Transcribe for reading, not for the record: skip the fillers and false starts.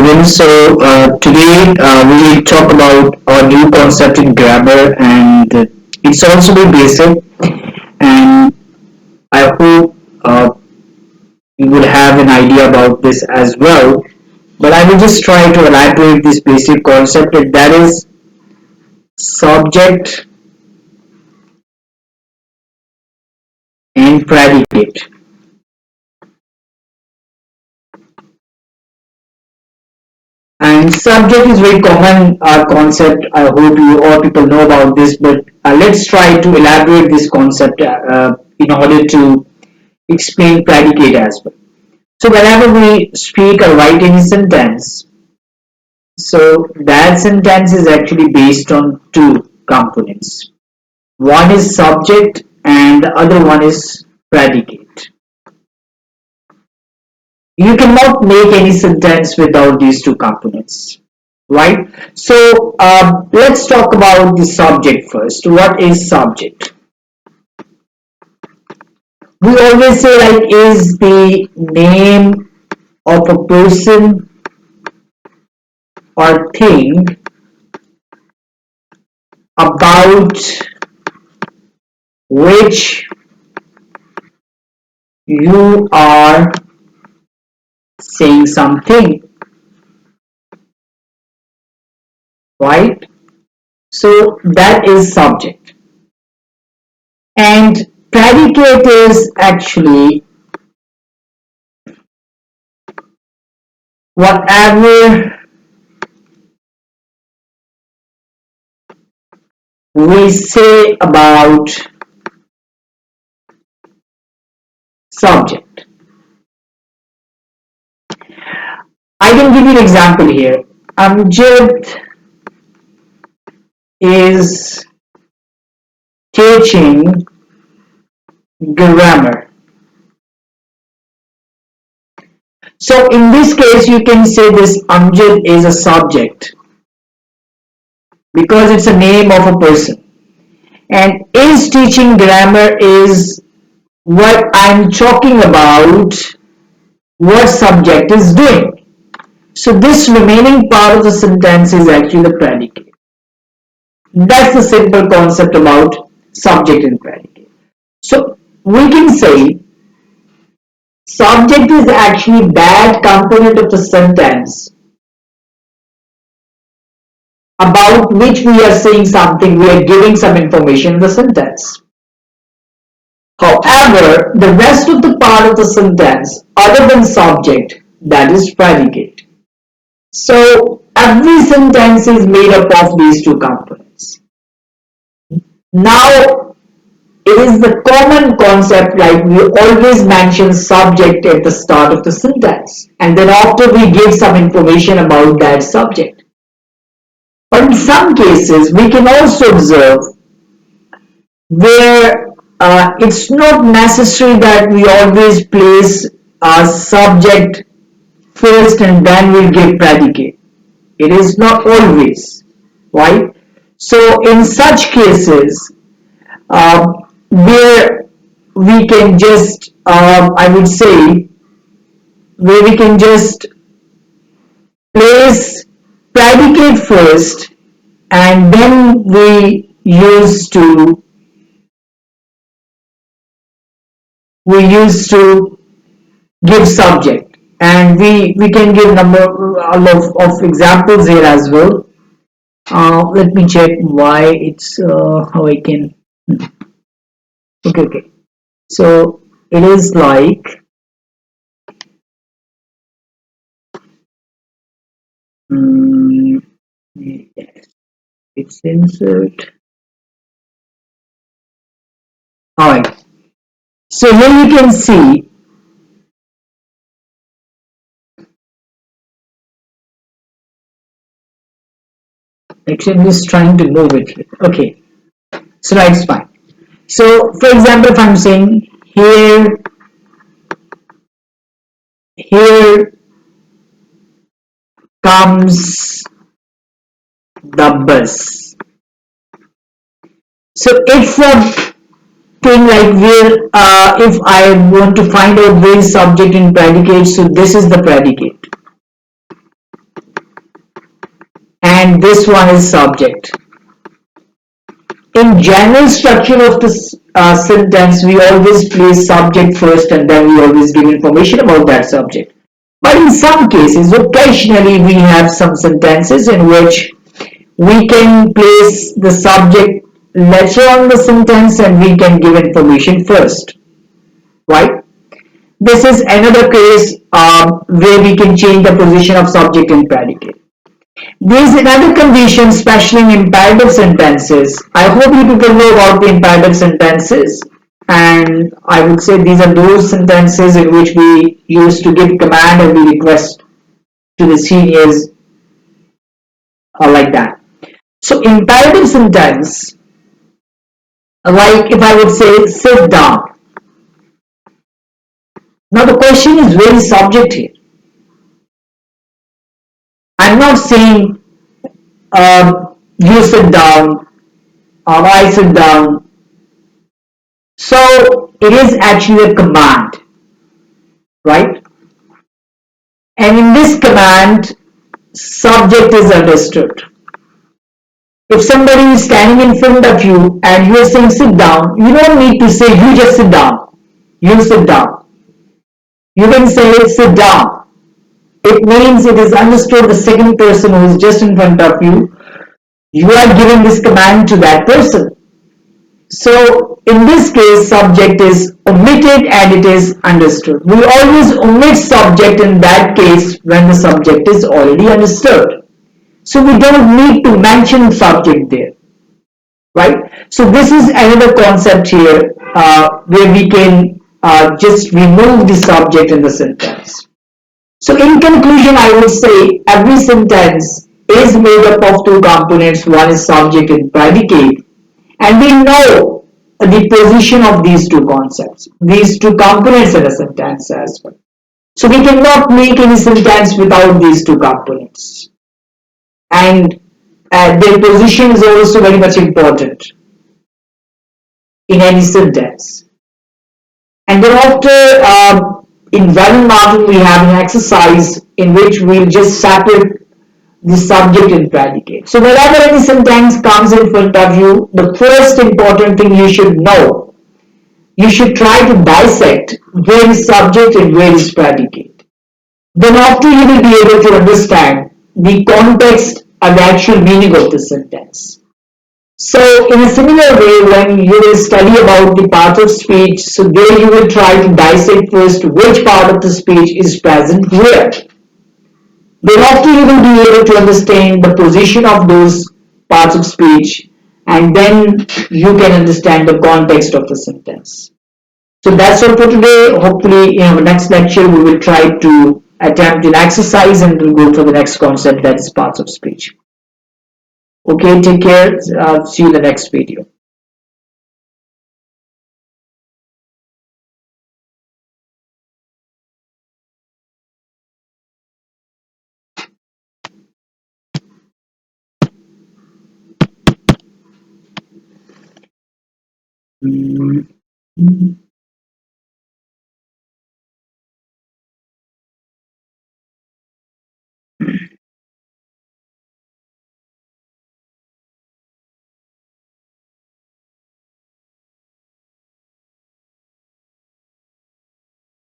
Arvind. Today we will talk about a new concept in grammar, and it's also very basic. And I hope you will have an idea about this as well. But I will just try to elaborate this basic concept, and that is subject and predicate. And subject is very common concept. I hope you all people know about this, but let's try to elaborate this concept in order to explain predicate as well. So whenever we speak or write any sentence, so that sentence is actually based on two components. One is subject and the other one is predicate. You cannot make any sentence without these two components, right? Let's talk about the subject first. What is subject? We always say like is the name of a person or thing about which you are saying something, right? So that is subject. And predicate is actually whatever we say about subject. I can give you an example here. Amjad is teaching grammar. So in this case, you can say this Amjad is a subject because it's a name of a person. And is teaching grammar is what I'm talking about, what subject is doing. So this remaining part of the sentence is actually the predicate. That's the simple concept about subject and predicate. So we can say subject is actually that component of the sentence about which we are saying something, we are giving some information in the sentence. However, the rest of the part of the sentence other than subject, that is predicate. So every sentence is made up of these two components. Now it is the common concept, like we always mention subject at the start of the sentence and then after we give some information about that subject. But in some cases we can also observe where it's not necessary that we always place a subject first and then we'll give predicate. It is not always, right? So in such cases, where we can just, I would say, where we can just place predicate first and then we used to give subject, and we can give number of examples here as well. Let me check why it's how I can. Okay. So it is like yes, it's insert. All right. So here you can see actually I'm just trying to move it here. Okay. So now it's fine. So for example, if I'm saying here comes the bus. So it's a thing like where if I want to find out where is subject and predicate, so this is the predicate. and this one is subject. In general structure of this sentence, we always place subject first and then we always give information about that subject. But in some cases, occasionally we have some sentences in which we can place the subject later on the sentence and we can give information first, right? This is another case where we can change the position of subject and predicate. There is another condition, especially in imperative sentences. I hope you people know about the imperative sentences. And I would say these are those sentences in which we use to give command and we request to the seniors or like that. So imperative sentence, like if I would say sit down. Now the question is where is subject here? I'm not saying you sit down or I sit down. So it is actually a command, right? And in this command, subject is understood. If somebody is standing in front of you and you are saying sit down, you don't need to say you just sit down. You sit down. You can say sit down. It means it is understood the second person who is just in front of you. You are giving this command to that person. So in this case, subject is omitted and it is understood. We always omit subject in that case when the subject is already understood. So we don't need to mention subject there, right? So this is another concept here where we can just remove the subject in the sentence. So in conclusion, I would say every sentence is made up of two components. One is subject and predicate. And we know the position of these two concepts, these two components in a sentence as well. So we cannot make any sentence without these two components. And their position is also very much important in any sentence. And then after, in Van Martin, we have an exercise in which we'll just separate the subject and predicate. So whenever any sentence comes in front of you, the first important thing you should know, you should try to dissect where is subject and where is predicate. Then after you will be able to understand the context and the actual meaning of the sentence. So in a similar way, when you will study about the part of speech, so there you will try to dissect first which part of the speech is present where. Thereafter you will be able to understand the position of those parts of speech and then you can understand the context of the sentence. So that's all for today. Hopefully in our next lecture we will try to attempt an exercise and we'll go for the next concept, that is parts of speech. Okay, take care. See you in the next video. Mm.